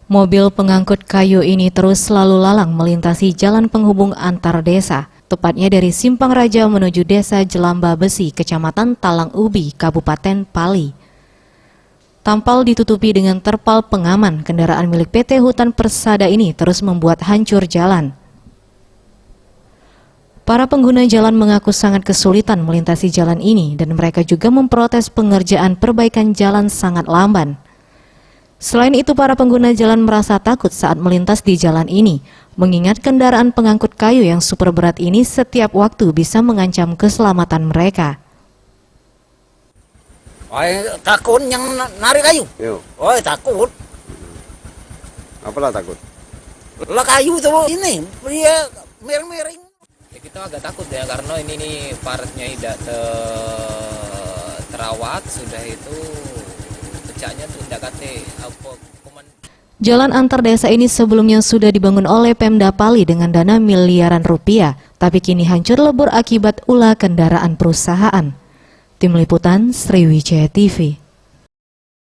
Mobil pengangkut kayu ini terus lalu lalang melintasi jalan penghubung antar desa, tepatnya dari Simpang Raja menuju Desa Jelamba Besi, Kecamatan Talang Ubi, Kabupaten Pali. Tampal ditutupi dengan terpal pengaman, kendaraan milik PT Hutan Persada ini terus membuat hancur jalan. Para pengguna jalan mengaku sangat kesulitan melintasi jalan ini dan mereka juga memprotes pengerjaan perbaikan jalan sangat lamban. Selain itu, para pengguna jalan merasa takut saat melintas di jalan ini, mengingat kendaraan pengangkut kayu yang super berat ini setiap waktu bisa mengancam keselamatan mereka. Takut yang narik kayu. Yo. Takut. Apalah takut? Lah kayu tuh ini, dia miring-miring. Ya, kita agak takut ya karena ini paretnya tidak terawat, sudah itu pecahnya tuh tidak kate apa. Jalan antar desa ini sebelumnya sudah dibangun oleh Pemda Pali dengan dana miliaran rupiah, tapi kini hancur lebur akibat ulah kendaraan perusahaan. Tim Liputan Sriwijaya TV.